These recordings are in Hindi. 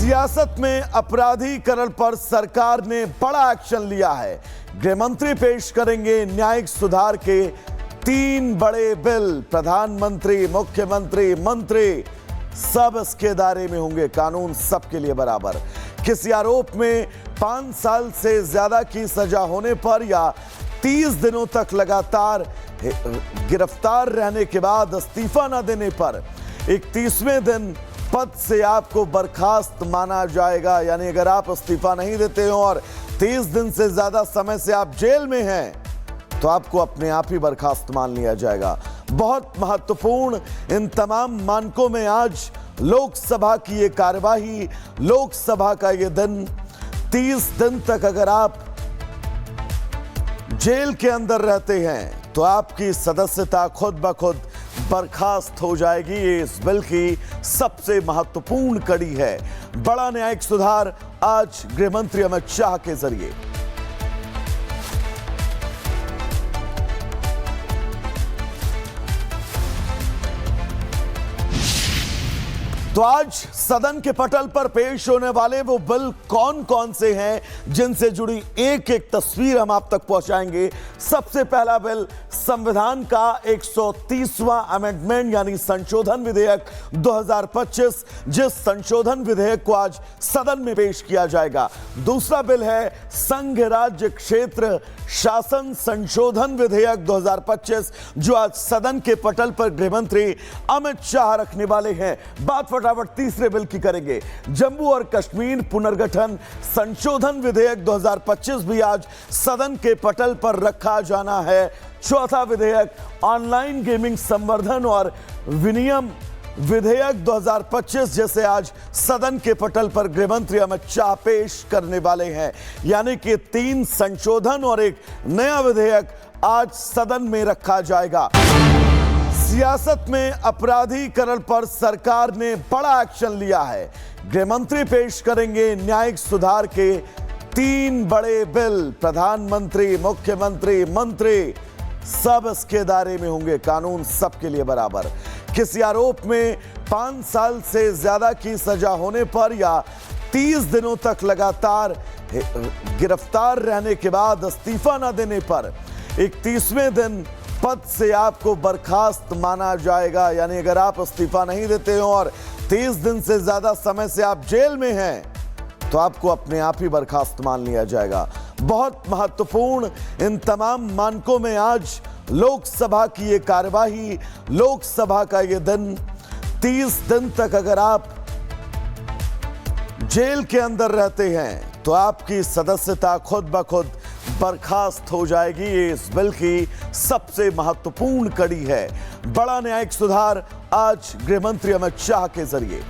सियासत में अपराधीकरण पर सरकार ने बड़ा एक्शन लिया है। गृह मंत्री पेश करेंगे न्यायिक सुधार के 3 बड़े बिल। प्रधानमंत्री, मुख्यमंत्री, मंत्री सब इसके दायरे में होंगे। कानून सबके लिए बराबर। किसी आरोप में 5 साल से ज्यादा की सजा होने पर या 30 दिनों तक लगातार गिरफ्तार रहने के बाद इस्तीफा न देने पर 31वें दिन पद से आपको बर्खास्त माना जाएगा। यानी अगर आप इस्तीफा नहीं देते हो और 30 दिन से ज्यादा समय से आप जेल में हैं तो आपको अपने आप ही बर्खास्त मान लिया जाएगा। बहुत महत्वपूर्ण इन तमाम मानकों में आज लोकसभा की ये कार्यवाही, लोकसभा का ये दिन, 30 दिन तक अगर आप जेल के अंदर रहते हैं तो आपकी सदस्यता खुद ब खुद बर्खास्त हो जाएगी। ये इस बिल की सबसे महत्वपूर्ण कड़ी है। बड़ा न्यायिक सुधार आज गृह मंत्री अमित शाह के जरिए। तो आज सदन के पटल पर पेश होने वाले वो बिल कौन कौन से हैं जिनसे जुड़ी एक एक तस्वीर हम आप तक पहुंचाएंगे। सबसे पहला बिल संविधान का 130वां अमेंडमेंट यानी संशोधन विधेयक 2025, जिस संशोधन विधेयक को आज सदन में पेश किया जाएगा। दूसरा बिल है संघ राज्य क्षेत्र शासन संशोधन विधेयक 2025, जो आज सदन के पटल पर गृह मंत्री अमित शाह रखने वाले हैं। बात फटाफट तीसरे बिल की करेंगे। जम्मू और कश्मीर पुनर्गठन संशोधन विधेयक 2025 भी आज सदन के पटल पर रखा जाना है। चौथा विधेयक ऑनलाइन गेमिंग संवर्धन और विनियम विधेयक 2025, जैसे आज सदन के पटल पर गृह मंत्री अमित शाह पेश करने वाले हैं। यानी कि 3 संशोधन और एक नया विधेयक आज सदन में रखा जाएगा। सियासत में अपराधीकरण पर सरकार ने बड़ा एक्शन लिया है। गृह मंत्री पेश करेंगे न्यायिक सुधार के 3 बड़े बिल। प्रधानमंत्री, मुख्यमंत्री, मंत्री सब इसके दायरे में होंगे। कानून सबके लिए बराबर। किसी आरोप में 5 साल से ज्यादा की सजा होने पर या 30 दिनों तक लगातार गिरफ्तार रहने के बाद इस्तीफा न देने पर 31वें दिन पद से आपको बर्खास्त माना जाएगा। यानी अगर आप इस्तीफा नहीं देते हो और 30 दिन से ज्यादा समय से आप जेल में हैं तो आपको अपने आप ही बर्खास्त मान लिया जाएगा। बहुत महत्वपूर्ण इन तमाम मानकों में आज लोकसभा की ये कार्यवाही, लोकसभा का ये दिन, 30 दिन तक अगर आप जेल के अंदर रहते हैं तो आपकी सदस्यता खुद ब खुद बर्खास्त हो जाएगी। ये इस बिल की सबसे महत्वपूर्ण कड़ी है। बड़ा न्यायिक सुधार आज गृह मंत्री अमित शाह के जरिए।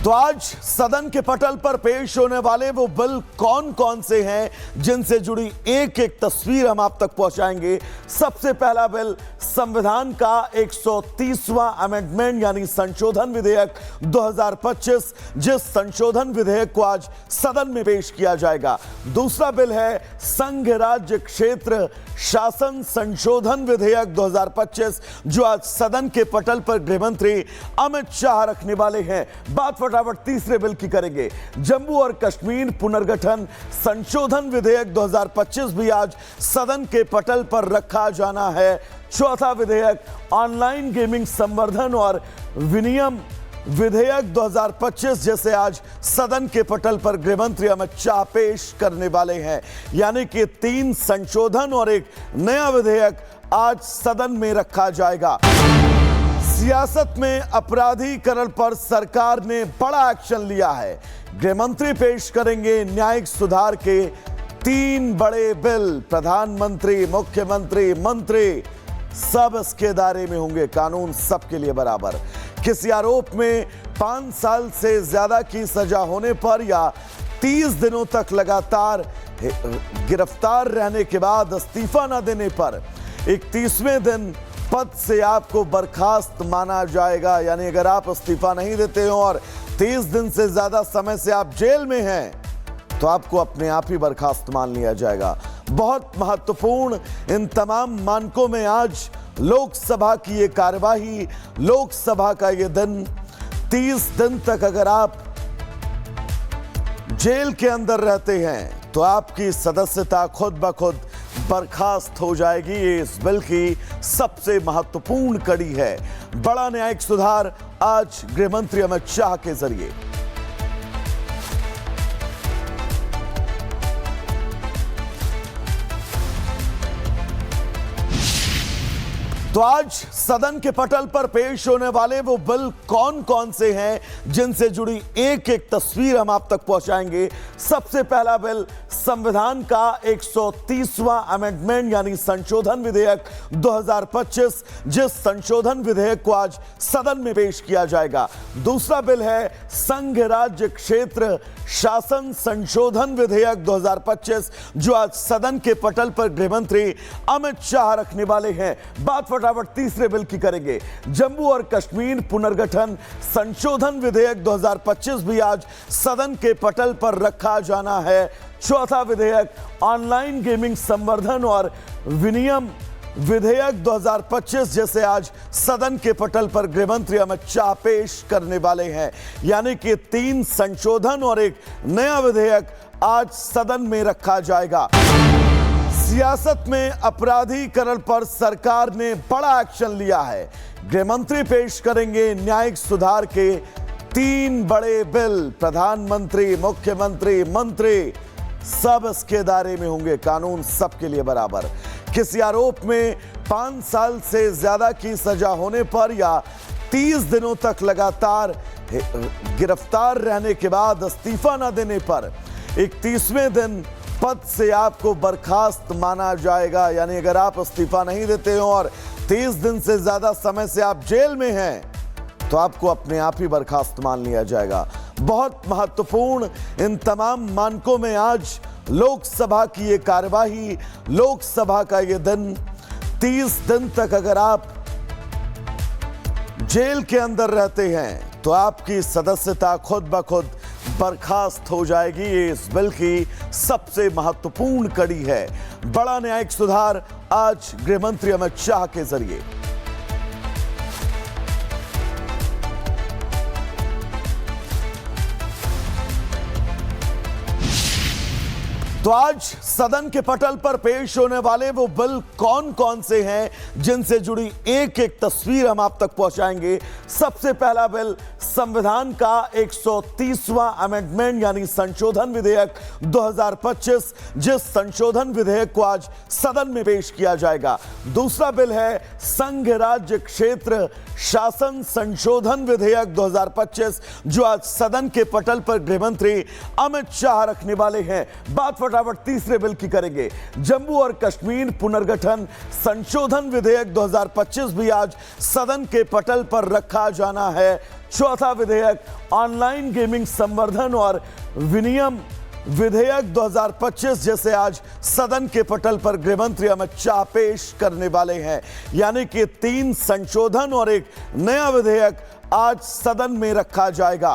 तो आज सदन के पटल पर पेश होने वाले वो बिल कौन कौन से हैं जिनसे जुड़ी एक एक तस्वीर हम आप तक पहुंचाएंगे। सबसे पहला बिल संविधान का 130वां अमेंडमेंट यानी संशोधन विधेयक 2025, जिस संशोधन विधेयक को आज सदन में पेश किया जाएगा। दूसरा बिल है संघ राज्य क्षेत्र शासन संशोधन विधेयक 2025, जो आज सदन के पटल पर गृह मंत्री अमित शाह रखने वाले हैं। बात फटाफट तीसरे बिल की करेंगे। जम्मू और कश्मीर पुनर्गठन संशोधन विधेयक 2025 भी आज सदन के पटल पर रखा जाना है। चौथा विधेयक ऑनलाइन गेमिंग संवर्धन और विनियम विधेयक 2025, जैसे आज सदन के पटल पर गृह मंत्री अमित शाह पेश करने वाले हैं। यानी कि 3 संशोधन और एक नया विधेयक आज सदन में रखा जाएगा। सियासत में अपराधीकरण पर सरकार ने बड़ा एक्शन लिया है। गृह मंत्री पेश करेंगे न्यायिक सुधार के 3 बड़े बिल। प्रधानमंत्री, मुख्यमंत्री, मंत्री सब इसके दायरे में होंगे। कानून सबके लिए बराबर। किसी आरोप में 5 साल से ज्यादा की सजा होने पर या 30 दिनों तक लगातार गिरफ्तार रहने के बाद इस्तीफा न देने पर 31वें दिन पद से आपको बर्खास्त माना जाएगा। यानी अगर आप इस्तीफा नहीं देते हो और 30 दिन से ज्यादा समय से आप जेल में हैं तो आपको अपने आप ही बर्खास्त मान लिया जाएगा। बहुत महत्वपूर्ण इन तमाम मानकों में आज लोकसभा की ये कार्यवाही, लोकसभा का ये दिन, 30 दिन तक अगर आप जेल के अंदर रहते हैं तो आपकी सदस्यता खुद ब खुद बर्खास्त हो जाएगी। ये इस बिल की सबसे महत्वपूर्ण कड़ी है। बड़ा न्यायिक सुधार आज गृह मंत्री अमित शाह के जरिए। तो आज सदन के पटल पर पेश होने वाले वो बिल कौन कौन से हैं जिनसे जुड़ी एक एक तस्वीर हम आप तक पहुंचाएंगे। सबसे पहला बिल संविधान का 130वां अमेंडमेंट यानी संशोधन विधेयक 2025, जिस संशोधन विधेयक को आज सदन में पेश किया जाएगा। दूसरा बिल है संघ राज्य क्षेत्र शासन संशोधन विधेयक 2025, जो आज सदन के पटल पर गृह मंत्री अमित शाह रखने वाले हैं। बात फटाफट तीसरे बिल की करेंगे। जम्मू और कश्मीर पुनर्गठन संशोधन विधेयक 2025 भी आज सदन के पटल पर रखा जाना है। चौथा विधेयक ऑनलाइन गेमिंग संवर्धन और विनियम विधेयक 2025, जैसे आज सदन के पटल पर गृह मंत्री अमित शाह पेश करने वाले हैं। यानी कि 3 संशोधन और एक नया विधेयक आज सदन में रखा जाएगा। सियासत में अपराधीकरण पर सरकार ने बड़ा एक्शन लिया है। गृह मंत्री पेश करेंगे न्यायिक सुधार के 3 बड़े बिल। प्रधानमंत्री, मुख्यमंत्री, मंत्री सब इसके दायरे में होंगे। कानून सबके लिए बराबर। किसी आरोप में 5 साल से ज्यादा की सजा होने पर या 30 दिनों तक लगातार गिरफ्तार रहने के बाद इस्तीफा न देने पर 31वें दिन पद से आपको बर्खास्त माना जाएगा। यानी अगर आप इस्तीफा नहीं देते हो और 30 दिन से ज्यादा समय से आप जेल में हैं तो आपको अपने आप ही बर्खास्त मान लिया जाएगा। बहुत महत्वपूर्ण इन तमाम मानकों में आज लोकसभा की ये कार्यवाही, लोकसभा का ये दिन, 30 दिन तक अगर आप जेल के अंदर रहते हैं तो आपकी सदस्यता खुद ब खुद बर्खास्त हो जाएगी। ये इस बिल की सबसे महत्वपूर्ण कड़ी है। बड़ा न्यायिक सुधार आज गृह मंत्री अमित शाह के जरिए। तो आज सदन के पटल पर पेश होने वाले वो बिल कौन कौन से हैं जिनसे जुड़ी एक एक तस्वीर हम आप तक पहुंचाएंगे। सबसे पहला बिल संविधान का 130वां अमेंडमेंट यानी संशोधन विधेयक 2025, जिस संशोधन विधेयक को आज सदन में पेश किया जाएगा। दूसरा बिल है संघ राज्य क्षेत्र शासन संशोधन विधेयक 2025, जो आज सदन के पटल पर गृह मंत्री अमित शाह रखने वाले हैं। बात फटाफट तीसरे बिल की करेंगे। जम्मू और कश्मीर पुनर्गठन संशोधन विधेयक 2025 भी आज सदन के पटल पर रखा जाना है। चौथा विधेयक ऑनलाइन गेमिंग संवर्धन और विनियम विधेयक 2025, जैसे आज सदन के पटल पर गृह मंत्री अमित शाह पेश करने वाले हैं। यानी कि 3 संशोधन और एक नया विधेयक आज सदन में रखा जाएगा।